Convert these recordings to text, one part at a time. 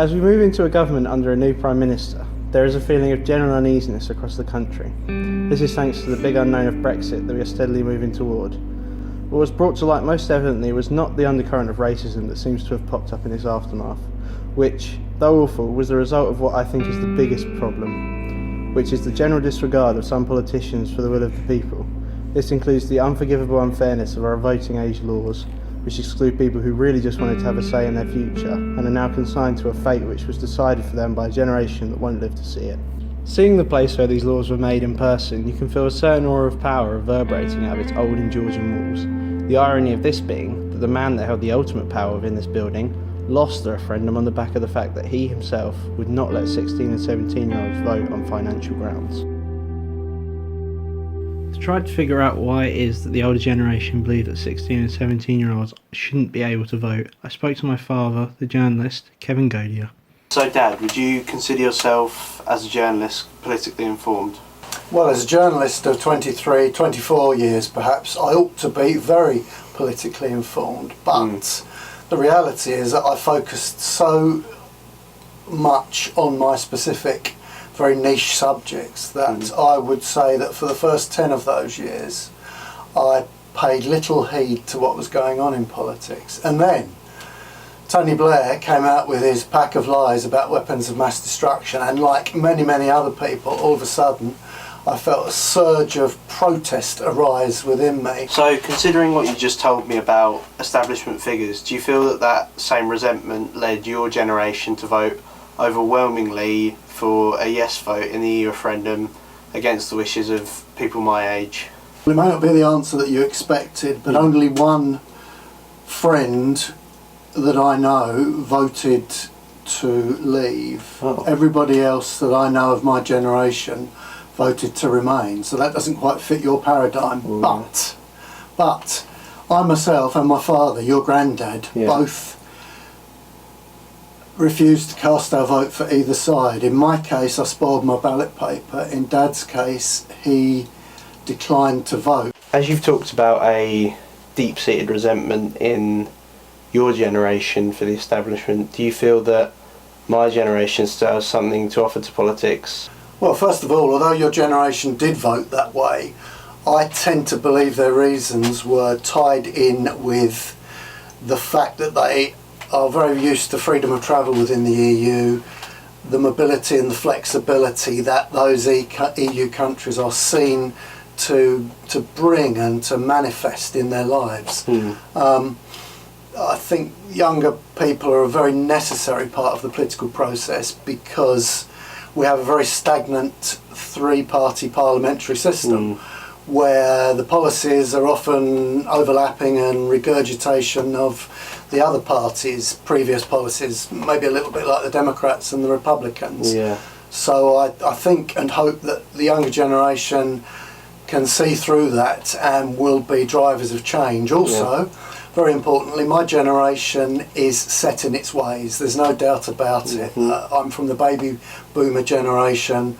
As we move into a government under a new Prime Minister, there is a feeling of general uneasiness across the country. This is thanks to the big unknown of Brexit that we are steadily moving toward. What was brought to light most evidently was not the undercurrent of racism that seems to have popped up in its aftermath, which, though awful, was the result of what I think is the biggest problem, which is the general disregard of some politicians for the will of the people. This includes the unforgivable unfairness of our voting age laws, which exclude people who really just wanted to have a say in their future and are now consigned to a fate which was decided for them by a generation that won't live to see it. Seeing the place where these laws were made in person, you can feel a certain aura of power reverberating out of its old and Georgian walls. The irony of this being that the man that held the ultimate power within this building lost the referendum on the back of the fact that he himself would not let 16 and 17-year-olds vote on financial grounds. To try to figure out why it is that the older generation believe that 16 and 17-year-olds shouldn't be able to vote, I spoke to my father, the journalist, Kevin Godier. So Dad, would you consider yourself, as a journalist, politically informed? Well, as a journalist of 23, 24 years perhaps, I ought to be very politically informed, but the reality is that I focused so much on my specific, very niche subjects that I would say that for the first 10 of those years I paid little heed to what was going on in politics. And then Tony Blair came out with his pack of lies about weapons of mass destruction, and like many, many other people, all of a sudden I felt a surge of protest arise within me. So, considering what you just told me about establishment figures, do you feel that that same resentment led your generation to vote overwhelmingly for a yes vote in the EU referendum against the wishes of people my age? It may not be the answer that you expected, but only one friend that I know voted to leave. Oh. Everybody else that I know of my generation voted to remain, so that doesn't quite fit your paradigm. But I myself and my father, your granddad, both refused to cast our vote for either side. In my case, I spoiled my ballot paper. In Dad's case, he declined to vote. As you've talked about a deep-seated resentment in your generation for the establishment, do you feel that my generation still has something to offer to politics? Well, first of all, although your generation did vote that way, I tend to believe their reasons were tied in with the fact that they are very used to freedom of travel within the EU, the mobility and the flexibility that those EU countries are seen to bring and to manifest in their lives. I think younger people are a very necessary part of the political process because we have a very stagnant three-party parliamentary system where the policies are often overlapping and regurgitation of the other parties' previous policies, maybe a little bit like the Democrats and the Republicans. So I think and hope that the younger generation can see through that and will be drivers of change. Also, very importantly, my generation is set in its ways. There's no doubt about it. I'm from the baby boomer generation.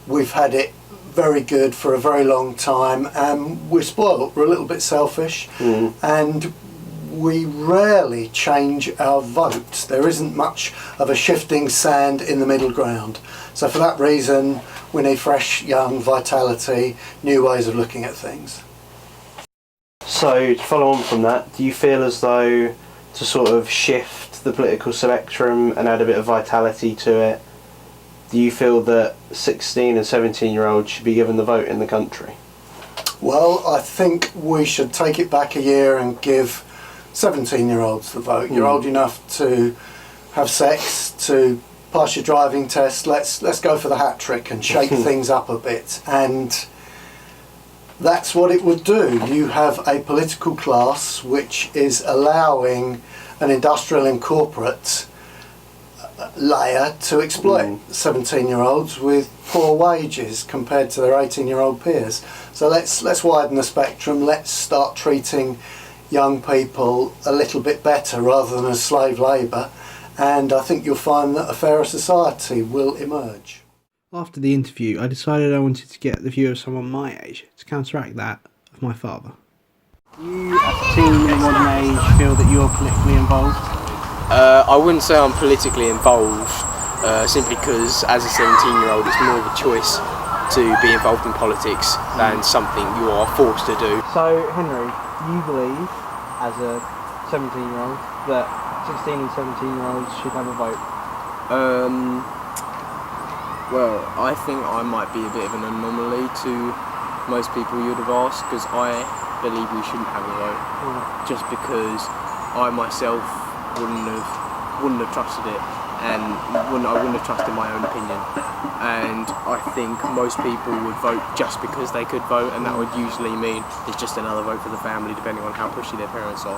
We've had it very good for a very long time, and we're spoiled. We're a little bit selfish, and we rarely change our vote. There isn't much of a shifting sand in the middle ground. So for that reason, we need fresh, young vitality, new ways of looking at things. So, to follow on from that, do you feel as though to sort of shift the political spectrum and add a bit of vitality to it, do you feel that 16 and 17-year-olds should be given the vote in the country? Well, I think we should take it back a year and give 17-year-olds the vote. You're old enough to have sex, to pass your driving test. Let's go for the hat trick and shake things up a bit. And that's what it would do. You have a political class which is allowing an industrial and corporate layer to exploit 17-year-olds with poor wages compared to their 18-year-old peers. So let's widen the spectrum. Let's start treating young people a little bit better rather than as slave labour, and I think you'll find that a fairer society will emerge. After the interview, I decided I wanted to get the view of someone my age to counteract that of my father. You, as a teen in modern age, feel that you're politically involved? I wouldn't say I'm politically involved, simply because as a 17-year-old it's more of a choice to be involved in politics than something you are forced to do. So, Henry, you believe, as a 17-year-old, that 16 and 17-year-olds should have a vote? Well, I think I might be a bit of an anomaly to most people you'd have asked, because I believe we shouldn't have a vote. Just because I myself wouldn't have trusted it, and I wouldn't have trusted my own opinion. And I think most people would vote just because they could vote, and that would usually mean it's just another vote for the family, depending on how pushy their parents are.